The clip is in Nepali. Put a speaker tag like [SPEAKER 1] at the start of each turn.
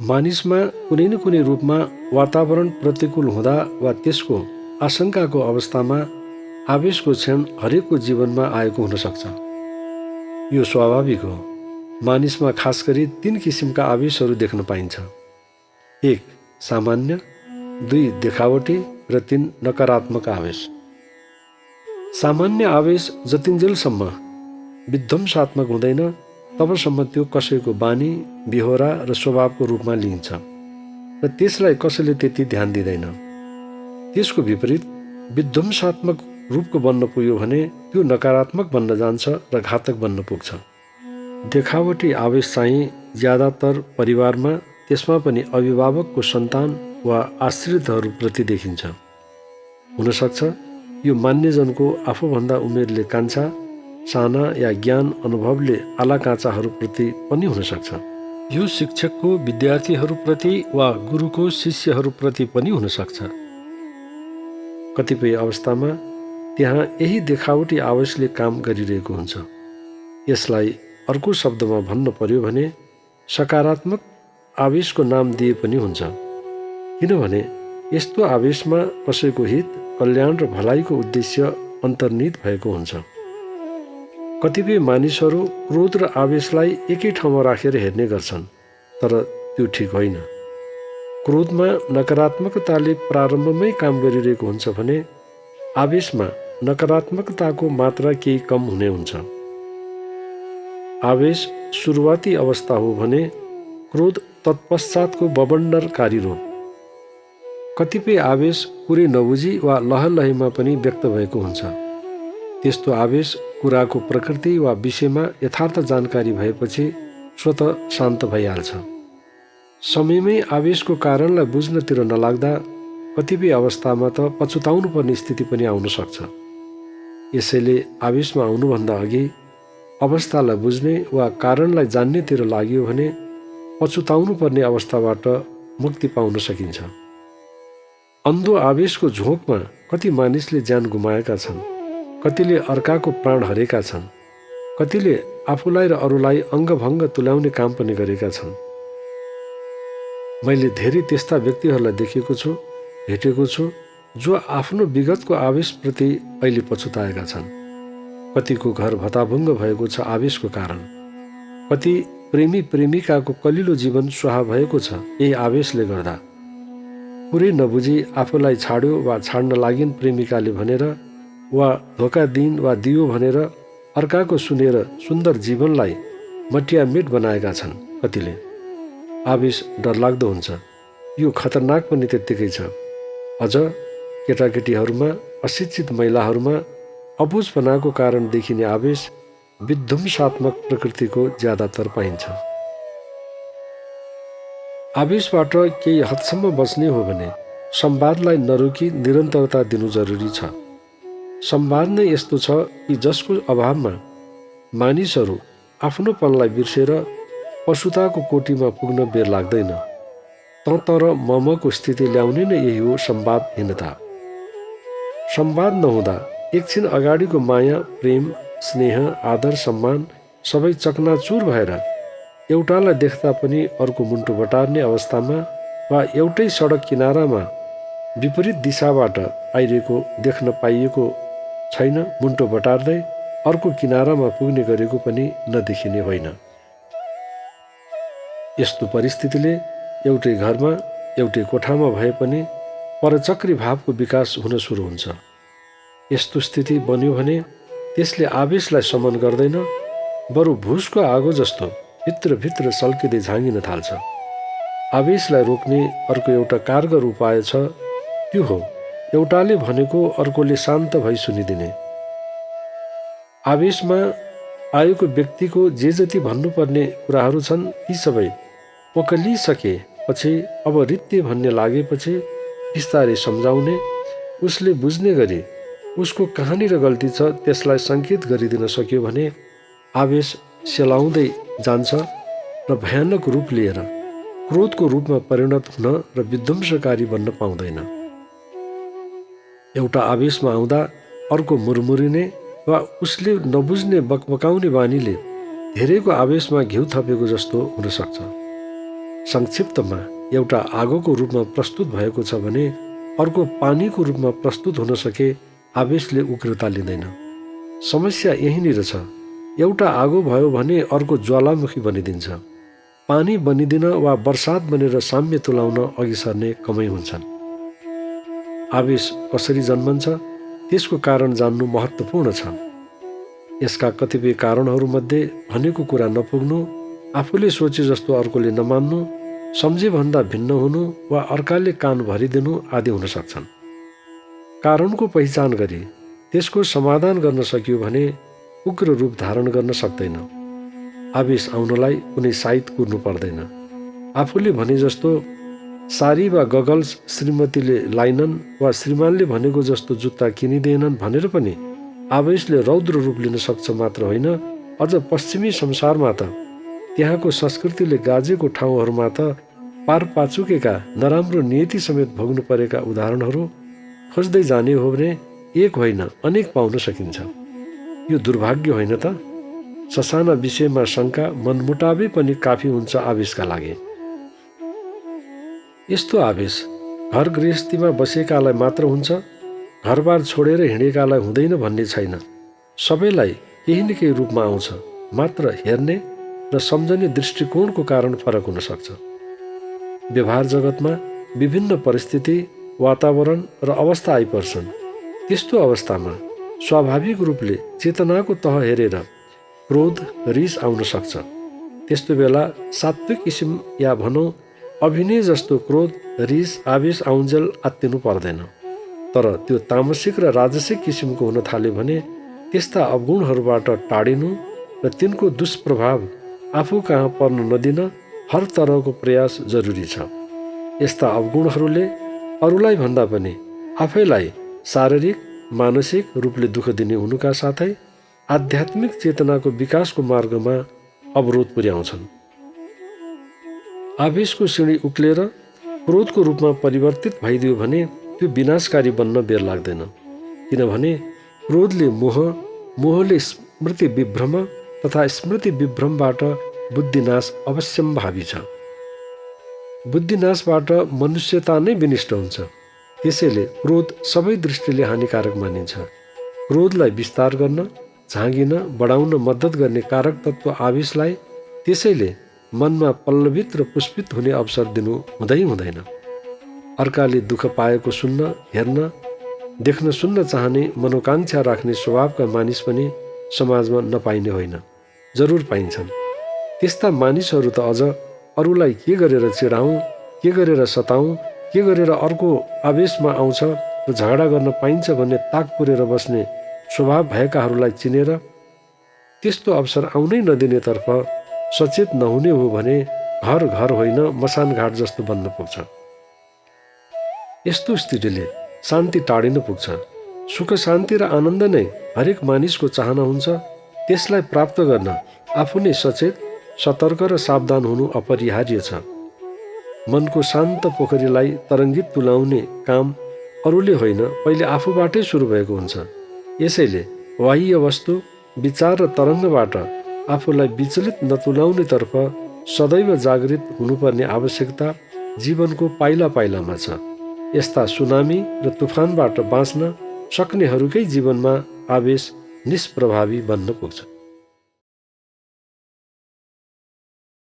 [SPEAKER 1] मानिसमा कुनै न कुनै रूपमा वातावरण प्रतिकूल हुँदा वा त्यसको आशंकाको अवस्थामा आवेशको क्षण हरेकको जीवनमा आएको हुन सक्छ। यो स्वाभाविक हो। मानिसमा खास गरी 3 किसिमका आवेशहरू देख्न पाइन्छ। 1. सामान्य, 2. देखावटी र 3. नकारात्मक आवेश। सामान्य आवेश जतिन्जेलसम्म विध्वंसात्मक हुँदैन तबसम्म त्यो कसैको बानी, बिहोरा र स्वभावको रूपमा लिइन्छ र त्यसलाई कसैले त्यति ध्यान दिँदैन। त्यसको विपरीत विध्वंसात्मक रूपको बन्न पुग्यो भने त्यो नकारात्मक बन्न जान्छ र घातक बन्न पुग्छ। देखावटी आवेश चाहिँ ज्यादातर परिवारमा, त्यसमा पनि अभिभावकको सन्तान वा आश्रितहरूप्रति देखिन्छ। हुनसक्छ यो मान्यजनको आफूभन्दा उमेरले कान्छा, साना या ज्ञान अनुभवले आलाकाँचाहरूप्रति पनि हुनसक्छ। यो शिक्षकको विद्यार्थीहरूप्रति वा गुरुको शिष्यहरूप्रति पनि हुनसक्छ। कतिपय अवस्थामा त्यहाँ यही देखावटी आवेशले काम गरिरहेको हुन्छ। यसलाई अर्को शब्दमा भन्न पर्यो भने सकारात्मक आवेशको नाम दिए पनि हुन्छ, किनभने यस्तो आवेशमा कसैको हित, कल्याण र भलाइको उद्देश्य अन्तर्निहित भएको हुन्छ। कतिपय मानिसहरू क्रोध र आवेशलाई एकै ठाउँमा राखेर हेर्ने गर्छन्, तर त्यो ठिक होइन। क्रोधमा नकारात्मकताले प्रारम्भमै काम गरिरहेको हुन्छ भने आवेशमा नकारात्मकताको मात्रा केही कम हुने हुन्छ। आवेश सुरुवाती अवस्था हो भने क्रोध तत्पश्चातको बबन्डरकारी रूप। कतिपय आवेश कुरै नबुझी वा लहलहीमा पनि व्यक्त भएको हुन्छ। त्यस्तो आवेश कुराको प्रकृति वा विषयमा यथार्थ जानकारी भएपछि स्वत शान्त भइहाल्छ। समयमै आवेशको कारणलाई बुझ्नतिर नलाग्दा कतिपय अवस्थामा त पछुताउनु पर्ने स्थिति पनि आउन सक्छ। यसैले आवेशमा आउनुभन्दा अघि अवस्थालाई बुझ्ने वा कारणलाई जान्नेतिर लाग्यो भने पछुताउनु पर्ने अवस्थाबाट मुक्ति पाउन सकिन्छ। अन्धो आवेशको झोकमा कति मानिसले ज्यान गुमाएका छन्, कतिले अर्काको प्राण हरेका छन्, कतिले आफूलाई र अरूलाई अङ्गभङ्ग तुल्याउने काम पनि गरेका छन्। मैले धेरै त्यस्ता व्यक्तिहरूलाई देखेको छु, भेटेको छु, जो आफ्नो विगतको आवेशप्रति अहिले पछुताएका छन्। कतिको घर भताभुङ्ग भएको छ आवेशको कारण। कति प्रेमी प्रेमिकाको कलिलो जीवन स्वाहा भएको छ यही आवेशले गर्दा। पुरै नबुझी आफूलाई छाड्यो वा छाड्न लागिन् प्रेमिकाले भनेर, वा धोका दिइन् वा दियो भनेर अर्काको सुनेर सुन्दर जीवनलाई मटियामेट बनाएका छन् कतिले। आवेश डरलाग्दो हुन्छ। यो खतरनाक पनि त्यत्तिकै छ। अझ केटाकेटीहरूमा, अशिक्षित महिलाहरूमा अबुझपनाको कारण देखिने आवेश विध्वंसात्मक प्रकृतिको ज्यादातर पाइन्छ। आवेशबाट केही हदसम्म बच्ने हो भने संवादलाई नरोकी निरन्तरता दिनु जरुरी छ। संवाद नै यस्तो छ कि जसको अभावमा मानिसहरू आफ्नोपनलाई बिर्सेर पशुताको कोटीमा पुग्न बेर लाग्दैन। तर ममको स्थिति ल्याउने नै यही हो संवादहीनता। संवाद नहुँदा एकछिन अगाडिको माया, प्रेम, स्नेह, आदर, सम्मान सबै चकनाचुर भएर एउटालाई देख्दा पनि अर्को मुन्टो बटार्ने अवस्थामा वा एउटै सडक किनारामा विपरीत दिशाबाट आइरहेको देख्न पाइएको छैन, मुन्टो बटार्दै अर्को किनारामा पुग्ने गरेको पनि नदेखिने होइन। यस्तो परिस्थितिले एउटै घरमा, एउटै कोठामा भए पनि परचक्री भावको विकास हुन सुरु हुन्छ। यस्तो स्थिति बन्यो भने त्यसले आवेशलाई समन गर्दैन, बरु भुसको आगो जस्तो भित्रभित्र सल्किँदै झाँगिन थाल्छ। आवेशलाई रोक्ने अर्को एउटा कारगर उपाय छ, त्यो हो एउटाले भनेको अर्कोले शान्त भई सुनिदिने। आवेशमा आएको व्यक्तिको जे जति भन्नुपर्ने कुराहरू छन् ती सबै ओकलिसकेपछि अब रित्ते भन्ने लागेपछि बिस्तारै सम्झाउने, उसले बुझ्ने गरी उसको कहाँनिर गल्ती छ त्यसलाई सङ्केत गरिदिन सक्यो भने आवेश सेलाउँदै जान्छ र भयानक रूप लिएर क्रोधको रूपमा परिणत हुन र विध्वंसकारी बन्न पाउँदैन। एउटा आवेशमा आउँदा अर्को मुरमुरिने वा उसले नबुझ्ने बकबकाउने बानीले धेरैको आवेशमा घिउ थपेको जस्तो हुन सक्छ। संक्षिप्तमा एउटा आगोको रूपमा प्रस्तुत भएको छ भने अर्को पानीको रूपमा प्रस्तुत हुन सके आवेशले उग्रता लिँदैन। समस्या यहीँनिर छ। एउटा आगो भयो भने अर्को ज्वालामुखी बनिदिन्छ। पानी बनिदिन वा बर्सात बनेर साम्य तुलाउन अघि सर्ने कमै हुन्छन्। आवेश कसरी जन्मन्छ त्यसको कारण जान्नु महत्त्वपूर्ण छ। यसका कतिपय कारणहरूमध्ये भनेको कुरा नपुग्नु, आफूले सोचे जस्तो अर्कोले नमान्नु, सम्झेभन्दा भिन्न हुनु वा अर्काले कान भरिदिनु आदि हुन सक्छन्। कारणको पहिचान गरी त्यसको समाधान गर्न सकियो भने उग्र रूप धारण गर्न सक्दैन। आवेश आउनलाई कुनै साइत कुर्नु पर्दैन। आफूले भने जस्तो सारी वा गगल्स श्रीमतीले लाइनन् वा श्रीमानले भनेको जस्तो जुत्ता किनिदिएनन् भनेर पनि आवेशले रौद्र रूप लिन सक्छ मात्र होइन, अझ पश्चिमी संसारमा त त्यहाँको संस्कृतिले गाजेको ठाउँहरूमा त पारपाचुकेका नराम्रो नियति समेत भोग्नु परेका उदाहरणहरू खोज्दै जाने हो भने एक होइन अनेक पाउन सकिन्छ। यो दुर्भाग्य होइन त? ससाना विषयमा शङ्का मनमुटावै पनि काफी हुन्छ आवेशका लागि। यस्तो आवेश घर गृहस्थीमा बसेकालाई मात्र हुन्छ, घरबार छोडेर हिँडेकालाई हुँदैन भन्ने छैन। सबैलाई केही न केही रूपमा आउँछ, मात्र हेर्ने र सम्झने दृष्टिकोणको कारण फरक हुन सक्छ। व्यवहार जगतमा विभिन्न परिस्थिति, वातावरण र अवस्था आइपर्छन्। त्यस्तो अवस्थामा स्वाभाविक रूपले चेतनाको तह हेरेर क्रोध, रिस आउन सक्छ। त्यस्तो बेला सात्विक किसिम या भनौँ अभिनय जस्तो क्रोध, रिस, आवेश आउन्जेल आत्तिनु पर्दैन। तर त्यो तामसिक र राजसिक किसिमको हुन थाल्यो भने त्यस्ता अवगुणहरूबाट टाढिनु र तिनको दुष्प्रभाव आफू कहाँ पर्न नदिन हर तरहको प्रयास जरुरी छ। यस्ता अवगुणहरूले अरूलाई भन्दा पनि आफैलाई शारीरिक, मानसिक रूपले दुःख दिने हुनुका साथै आध्यात्मिक चेतनाको विकासको मार्गमा अवरोध पुर्याउँछन्। आवेशको सिँढी उक्लेर क्रोधको रूपमा परिवर्तित भइदियो भने त्यो विनाशकारी बन्न बेर लाग्दैन। किनभने क्रोधले मोहले स्मृति विभ्रम तथा स्मृति विभ्रमबाट बुद्धिनाश अवश्यम्भावी छ। बुद्धिनाशबाट मनुष्यता नै विनिष्ट हुन्छ। त्यसैले क्रोध सबै दृष्टिले हानिकारक मानिन्छ। क्रोधलाई विस्तार गर्न, झाँगिन, बढाउन मद्दत गर्ने कारक तत्त्व आवेशलाई त्यसैले मनमा पल्लवित र पुष्पित हुने अवसर दिनु हुँदैन। अर्काले दुःख पाएको सुन्न, हेर्न, देख्न, सुन्न चाहने मनोकाङ्क्षा राख्ने स्वभावका मानिस पनि समाजमा नपाइने होइन, जरुर पाइन्छन्। त्यस्ता मानिसहरू त अझ अरूलाई के गरेर चिडाउँ, के गरेर सताउँ, के गरेर अर्को आवेशमा आउँछ र झगडा गर्न पाइन्छ भन्ने ताक पुरेर बस्ने स्वभाव भएकाहरूलाई चिनेर त्यस्तो अवसर आउनै नदिनेतर्फ सचेत नहुने हो भने घर घर होइन मसान घाट जस्तो बन्न पुग्छ। यस्तो स्थितिले शान्ति टाढिन पुग्छ। सुख, शान्ति र आनन्द नै हरेक मानिसको चाहना हुन्छ। त्यसलाई प्राप्त गर्न आफू नै सचेत, सतर्क र सावधान हुनु अपरिहार्य छ। मनको शान्त पोखरीलाई तरङ्गित तुल्याउने काम अरूले होइन, पहिले आफूबाटै सुरु भएको हुन्छ। यसैले बाह्य वस्तु, विचार र तरङ्गबाट आफूलाई विचलित नतुल्याउनेतर्फ सदैव जागृत हुनुपर्ने आवश्यकता जीवनको पाइला पाइलामा छ। यस्ता सुनामी र तुफानबाट बाँच्न सक्नेहरूकै जीवनमा आवेश निष्प्रभावी बन्न पुग्छ।